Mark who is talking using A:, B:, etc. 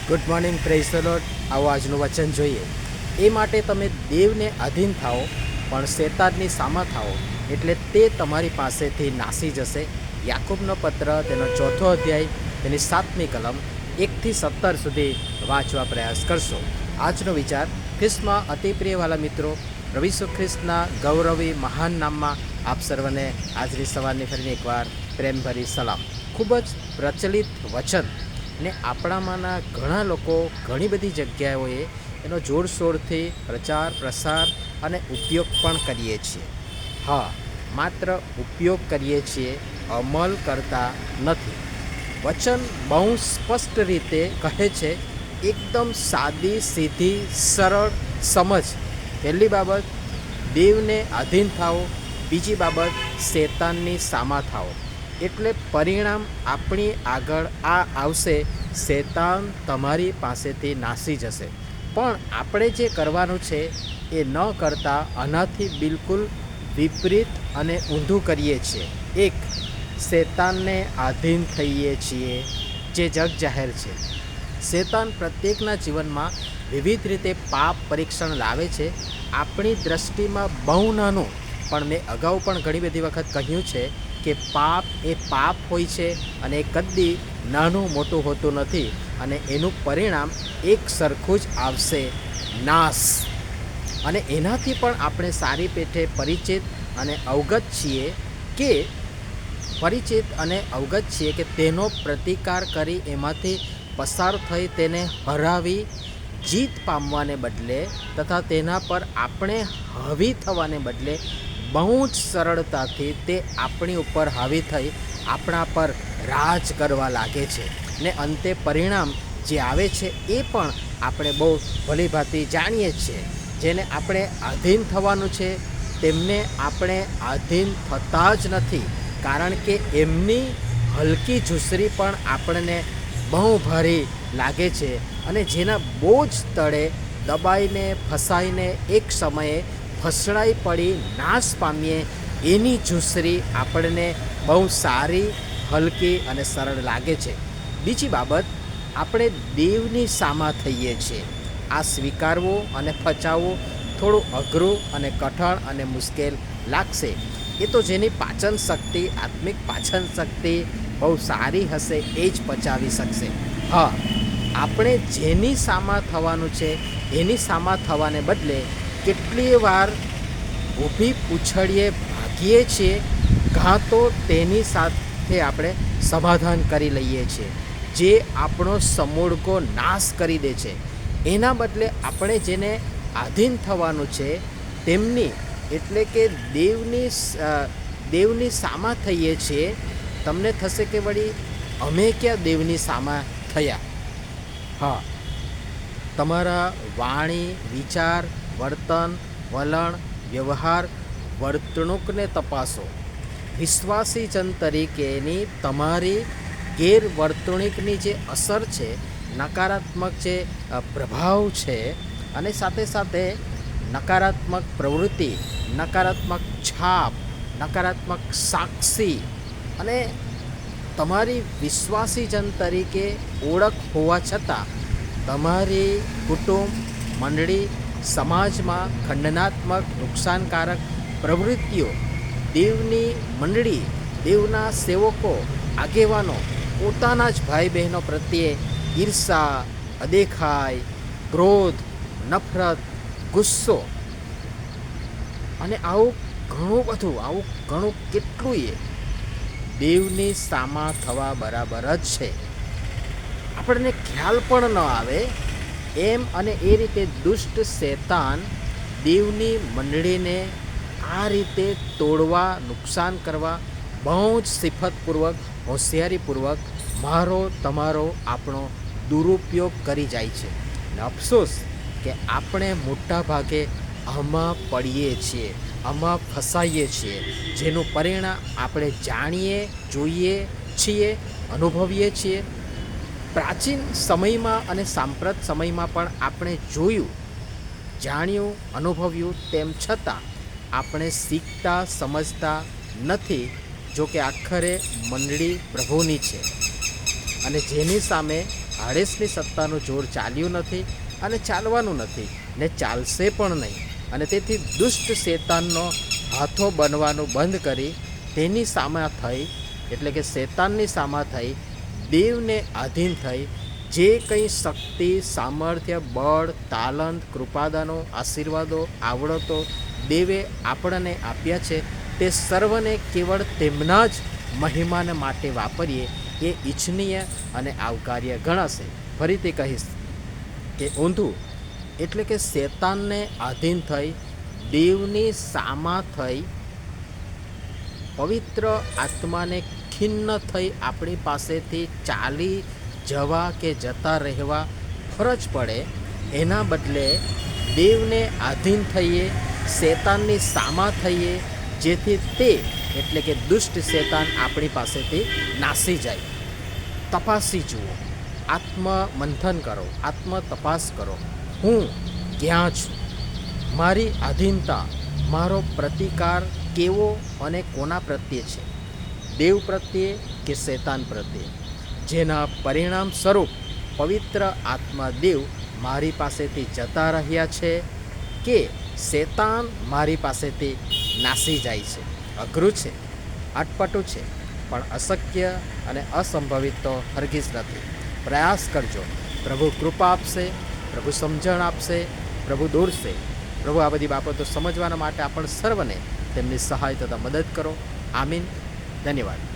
A: Good morning, praise the lord. આવો આજનું વચન જોઈએ. એ માટે તમે દેવને આધીન થાઓ, પણ શેતાનની સામા થાઓ, એટલે તે તમારી પાસેથી નાસી જશે. યાકૂબનો પત્ર તેનો 4થો અધ્યાય તેની 7મી કલમ 1થી 17 સુધી વાંચવા પ્રયાસ કરશો. આજનો વિચાર: ખ્રિસ્તમાં અતિ પ્રિયવાલા મિત્રો, પ્રભુ ઈસુ ખ્રિસ્તના ગૌરવી મહાન નામમાં આપ સર્વને આજની સવારની ફરીને એકવાર પ્રેમભરી સલામ. ખૂબ જ પ્રચલિત વચન ને આપણામાંના ઘણા લોકો ઘણી બધી જગ્યાઓએ એનો જોરશોરથી પ્રચાર પ્રસાર અને ઉપયોગ પણ કરીએ છીએ. હા, માત્ર ઉપયોગ કરીએ છીએ, અમલ કરતા નથી. વચન બહુ સ્પષ્ટ રીતે કહે છે, એકદમ સાદી સીધી સરળ સમજ. પહેલી બાબત, દેવને આધીન થાઓ. બીજી બાબત, શેતાનની સામા થાઓ. એટલે પરિણામ આપણી આગળ આ આવશે: શેતાન તમારી પાસેથી નાસી જશે. પણ આપણે જે કરવાનું છે એ ન કરતાં આનાથી બિલકુલ વિપરીત અને ઊંધું કરીએ છીએ. એક, શેતાનને આધીન થઈએ છીએ, જે જગ જાહેર છે. શેતાન પ્રત્યેકના જીવનમાં વિવિધ રીતે પાપ પરીક્ષણ લાવે છે. આપણી દ્રષ્ટિમાં બહુ નાનું, પણ મેં અગાઉ પણ ઘણી બધી વખત કહ્યું છે કે પાપ એ પાપ હોય છે અને એ કદી નાનું મોટું હોતું નથી, અને એનું પરિણામ એક સરખું જ આવશે: નાશ. અને એનાથી પણ આપણે સારી પેઠે પરિચિત અને અવગત છીએ કે તેનો પ્રતિકાર કરી એમાંથી પસાર થઈ તેને હરાવી જીત પામવાને બદલે તથા તેના પર આપણે હાવી થવાને બદલે બહુ જ સરળતાથી તે આપણી ઉપર હાવી થઈ આપણા પર રાજ કરવા લાગે છે. ને અંતે પરિણામ જે આવે છે એ પણ આપણે બહુ ભલીભાંતિ જાણીએ છીએ. જેને આપણે આધીન થવાનું છે તેમને આપણે આધીન થતા જ નથી, કારણ કે એમની હલકી ઝૂંસરી પણ આપણને બહુ ભારી લાગે છે, અને જેના બોજ તળે દબાઈને ફસાઈને એક સમયે ફસડાઈ પડી નાશ પામીએ એની ઝૂંસરી આપણને બહુ સારી, હલકી અને સરળ લાગે છે. બીજી બાબત, આપણે દેવની સામા થઈએ છીએ. આ સ્વીકારવું અને પચાવવું થોડું અઘરું અને કઠણ અને મુશ્કેલ લાગશે. એ તો જેની પાચન શક્તિ, આત્મિક પાચન શક્તિ બહુ સારી હશે એ જ પચાવી શકશે. હા, આપણે જેની સામા થવાનું છે એની સામા થવાને બદલે કેટલી વાર ઊભી પૂંછડીએ ભાગીએ છીએ, કાં તો તેની સાથે આપણે સમાધાન કરી લઈએ છીએ, જે આપણો સમૂળગો નાશ કરી દે છે. એના બદલે આપણે જેને આધીન થવાનું છે તેમની, એટલે કે દેવની સામા થઈએ છીએ. તમને થશે કે વળી અમે ક્યાં દેવની સામા થયા? હા, તમારા વાણી, વિચાર, વર્તન, વલણ, વ્યવહાર, વર્તણૂકને તપાસો. વિશ્વાસી જન તરીકેની તમારી ગેરવર્તણૂકની જે અસર છે, નકારાત્મક જે પ્રભાવ છે, અને સાથે સાથે નકારાત્મક પ્રવૃત્તિ, નકારાત્મક છાપ, નકારાત્મક સાક્ષી, અને તમારી વિશ્વાસી જન તરીકે ઓળખ હોવા છતાં તમારી કુટુંબ, મંડળી, સમાજમાં ખંડનાત્મક, નુકસાનકારક પ્રવૃત્તિઓ, દેવની મંડળી, દેવના સેવકો, આગેવાનો પોતાના જ ભાઈ બહેનો પ્રત્યે ઈર્ષા, અદેખાઈ, ક્રોધ, નફરત, ગુસ્સો, અને આવું ઘણું કેટલુંય દેવની સામા થવા બરાબર જ છે. આપણને ખ્યાલ પણ ન આવે એમ, અને એ રીતે દુષ્ટ શેતાન દેવની મંડળીને આ રીતે તોડવા, નુકસાન કરવા બહુ જ સિફતપૂર્વક, હોશિયારીપૂર્વક મારો, તમારો, આપણો દુરુપયોગ કરી જાય છે. ને અફસોસ કે આપણે મોટા ભાગે આમાં પડીએ છીએ, આમાં ફસાઈએ છીએ, જેનું પરિણામ આપણે જાણીએ, જોઈએ છીએ, અનુભવીએ છીએ. પ્રાચીન સમયમાં અને સાંપ્રત સમયમાં પણ આપણે જોયું, જાણ્યું, અનુભવ્યું, તેમ છતાં આપણે શીખતા, સમજતા નથી. જો કે આખરે મંડળી પ્રભુની છે, અને જેની સામે આડેસની સત્તાનું જોર ચાલ્યું નથી અને ચાલવાનું નથી ને ચાલશે પણ નહીં. અને તેથી દુષ્ટ શેતાનનો હાથો બનવાનું બંધ કરી તેની સામા થઈ, એટલે કે શેતાનની સામા થઈ, દેવને આધીન થઈ જે કંઈ શક્તિ, સામર્થ્ય, બળ, તાલંત, કૃપાદાનો, આશીર્વાદો, આવડતો દેવે આપણને આપ્યા છે તે સર્વને કેવળ તેમના જ મહિમાને માટે વાપરીએ એ ઈચ્છનીય અને આવકાર્ય ગણાશે. ફરીથી કહીશ કે ઊંધું એટલે કે શેતાનને આધીન થઈ, દેવની સામા થઈ, પવિત્ર આત્માને ખિન્ન થઈ આપણી પાસેથી ચાલી જવા કે જતા રહેવા ફરજ પડે, એના બદલે દેવને આધીન થઈએ, શેતાનની સામા થઈએ, જેથી તે એટલે કે દુષ્ટ શેતાન આપણી પાસેથી નાસી જાય. તપાસી જુઓ, આત્મમંથન કરો, આત્મ તપાસ કરો. હું ક્યાં છું? મારી આધીનતા, મારો પ્રતિકાર કેવો અને કોના પ્રત્યે છે? દેવ પ્રત્યે કે શેતાન પ્રત્યે? જેના પરિણામ સ્વરૂપ પવિત્ર આત્મા દેવ મારી પાસેથી જતા રહ્યા છે કે શેતાન મારી પાસેથી નાસી જાય છે? અઘરું છે, અટપટું છે, પણ અશક્ય અને અસંભવિત તો હરગીઝ નથી. પ્રયાસ કરજો. પ્રભુ કૃપા આપશે, પ્રભુ સમજણ આપશે, પ્રભુ દોરશે. પ્રભુ આ બધી બાબતો સમજવાના માટે આપણ સર્વને તેમની સહાય તથા મદદ કરો. આમીન. ધન્યવાદ.